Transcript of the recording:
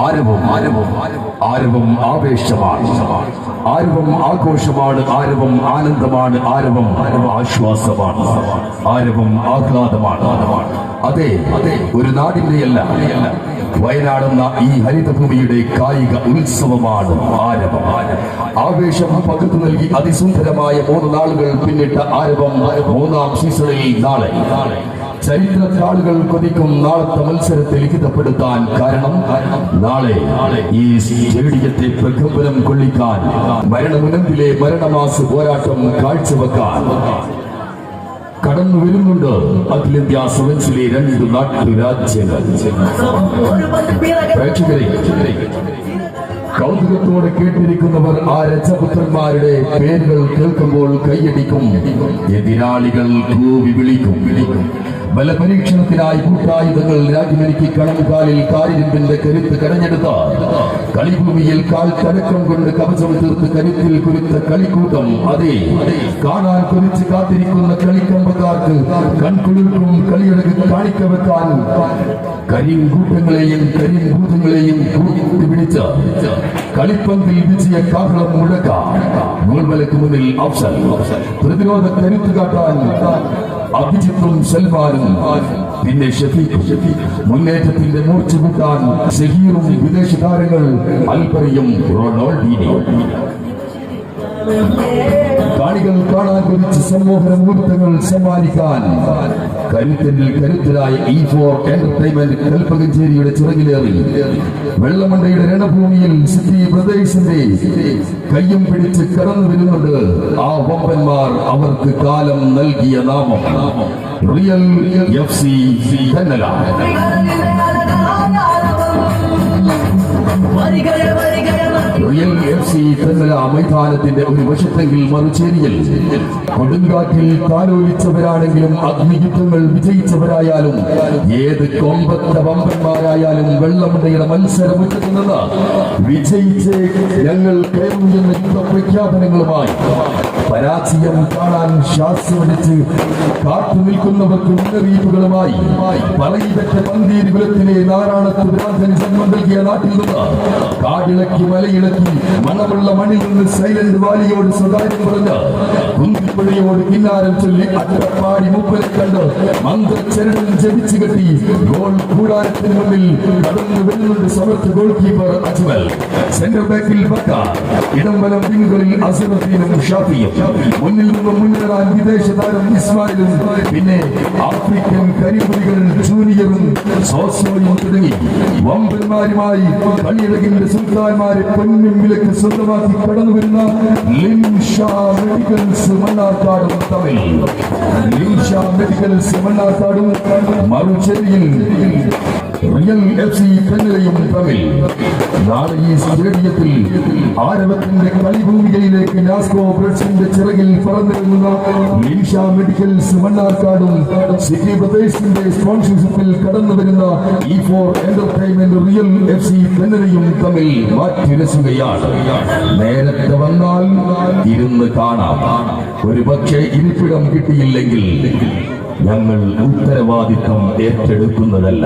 ആരവം ആരവം ആരവം ആവേശമാണ്, ആരവം ആഘോഷമാണ്, ആരവം ആനന്ദമാണ്, ആരവം ആശ്വാസമാണ്, ആരവം ആഹ്ലാദമാണ്. അതെ അതെ, ഒരു നാടിന്റെയല്ല, വയനാടെന്ന ഈ ഹരിതഭൂമിയുടെ കായിക ഉത്സവമാണ് ആരവം. ആവേശം പകർത്തു നൽകി അതിസുന്ദരമായ 3 നാളുകൾ പിന്നിട്ട ആരവം 3ാം സീസണിൽ നാളെ ചരിത്രത്താളുകൾ കൊതിക്കും നാളത്തെ മത്സരത്തെ ലിഖിതപ്പെടുത്താൻ. കാരണം നാളെ ഈ സ്റ്റേഡിയത്തെ പ്രകമ്പനം കൊള്ളിക്കാൻ, മരണമുനമ്പിലെ മരണമാസ പോരാട്ടം കാഴ്ചവെക്കാൻ കടന്നു വരുന്നുണ്ട് അഖിലേന്ത്യാ സെവൻസിലെ 2 നാട്ടുരാജ്യങ്ങൾ. പ്രേക്ഷകരെ, കൗതുകത്തോടെ കേട്ടിരിക്കുന്നവർ ആ രജപുത്രന്മാരുടെ പേരുകൾ കേൾക്കുമ്പോൾ കൈയടിക്കും, എതിരാളികൾ കൂവി വിളിക്കും. ബലപരീക്ഷണത്തിനായി കൂട്ടായുധങ്ങൾ രാജ്യമൊരുക്കി കണങ്കാലിൽ കാലിരുമ്പിന്റെ കരുത്ത് കടഞ്ഞെടുത്ത കളിഭൂമിയിൽ കാൽ കടക്കം കൊണ്ട് കവചം തീർത്ത് കരുത്തിൽ കുരുത്ത കളിക്കൂട്ടം. അതെ, കാണാൻ കൊതിച്ച് കാത്തിരിക്കുന്ന കളിക്കമ്പക്കാർക്ക് കൺകുളിർക്കും കളിയടക്ക് കാണിക്ക വെക്കാൻ കരിങ്കൂട്ടങ്ങളെയും കരിമ്പൂതങ്ങളെയും കൂട്ടിപ്പിടിച്ച് കളിപ്പന്തിൽ വിജയ കാഹളം മുഴക്കാം. നൂൽമലക്ക് മുന്നിൽ അഫ്സൽ, പ്രതിരോധ കരുത്ത് കാട്ടാൻ അഭിജിത്തും സൽമാനും, പിന്നെ ഷഫീഖും, മുന്നേറ്റത്തിന്റെ മൂർച്ച കൂട്ടാൻ ഷഹീറും, വിദേശ താരങ്ങൾ അൽബറിയും റൊണാൾഡീനിയും. കാണികൾ കാണാൻ കുറിച്ച് സമ്മോഹന മുഹൂർത്തങ്ങൾ സമ്മാനിക്കാൻ കരുത്തനിൽ കരുത്തരായ E4 എന്റർടൈൻമെന്റ് കൽപ്പകഞ്ചേരിയുടെ ചിറകിലേറി വെള്ളമണ്ടയുടെ രണഭൂമിയിൽ സിറ്റി ബ്രദേഴ്സിന്റെ കയ്യും പിടിച്ച് കടന്നു വരുന്നുണ്ട് ആ വമ്പന്മാർ. അവർക്ക് കാലം നൽകിയ നാമം റിയൽ FC കന്നല. റിയൽ FC കന്നല മൈതാനത്തിന്റെ ഒരു വശത്തെങ്കിൽ മറുചേരിയിൽ കൊടുങ്കാറ്റിൽ താലോലിച്ചവരാണെങ്കിലും അഗ്നിയുദ്ധങ്ങൾ വിജയിച്ചവരായാലും ഏത് കൊമ്പത്ത വമ്പന്മാരായാലും വെള്ളമുണ്ടയുടെ മത്സരമുറ്റത്തു നിന്ന് വിജയിച്ച് ഞങ്ങൾ കയറും എന്ന യുദ്ധപ്രഖ്യാപനങ്ങളുമായി പരാജയം കാണാൻ ശ്വാസമടിച്ച് കാത്തു നിൽക്കുന്നവർക്ക് മുന്നറിയിപ്പുകളുമായി പറയിപ്പെട്ട പന്തീര് കുലത്തിലെ നാരായണത്ത് ഭ്രാന്തന് ജന്മം നൽകിയ നാട്ടിൽ നിന്ന് കാടിളക്കി മലയിളക്കി മണമുള്ള മണ്ണിൽ നിന്ന് സൈലന്റ് വാലിയോട് സ്വകാര്യം പറഞ്ഞ് കുന്തിപ്പുഴയോട് കിന്നാരം ചൊല്ലി അട്ടപ്പാടി മൂപ്പനെ കണ്ട് മന്ത്രച്ചരണം ജപിച്ചു കെട്ടി ഗോൾ കൂടാരത്തിന് മുന്നിൽ കടന്നു വരുന്നുണ്ട് Samarth goal keeper Ajmal. Centre ബാക്കിൽ ബക്ക, ഇടംവലം വിങ്ങുകളിൽ അസറുദ്ദീനും ഷാഫിയും, മുന്നിൽ നിന്നും മുന്നേറാൻ വിദേശ താരം ഇസ്മായിലും, പിന്നെ ആഫ്രിക്കൻ കരിമുറികൾ ജൂനിയറും സോസോയും തുടങ്ങി വമ്പന്മാരുമായി കളിയിടകിന്റെ സുൽത്താൻമാരെ പൊന്നും വിലക്ക് സ്വന്തമാക്കി കടന്നു വരുന്ന ലിംഷാ മെഡിക്കൽസ് മണ്ണാർക്കാടും തമ്മിൽ. ലിംഷാ മെഡിക്കൽസ് മണ്ണാർക്കാടും മറുചേരിയിൽ റിയൽ FC കന്നലയും തമ്മിൽ. നാളെ ഈ സ്റ്റേഡിയത്തിൽ ആരവത്തിന്റെ കളിഭൂമികയിലേക്ക് നാസ്കോ ബ്രഡ്സിന്റെ ചിറകിൽ പറന്നിറങ്ങുന്ന ലിംഷാ മെഡിക്കൽസ് മണ്ണാർക്കാടും സിറ്റി ബ്രദേഴ്സിന്റെ സ്പോൺസർഷിപ്പിൽ കടന്നു വരുന്ന E4 എന്റർടൈൻമെന്റ് റിയൽ FC കന്നലയും തമ്മിൽ മാറ്റിരസുകയാണ്. നേരത്തെ വന്നാൽ ഇരുന്ന് കാണാം. ഒരു പക്ഷേ ഇരിപ്പിടം കിട്ടിയില്ലെങ്കിൽ ഞങ്ങൾ ഉത്തരവാദിത്തം ഏറ്റെടുക്കുന്നതല്ല.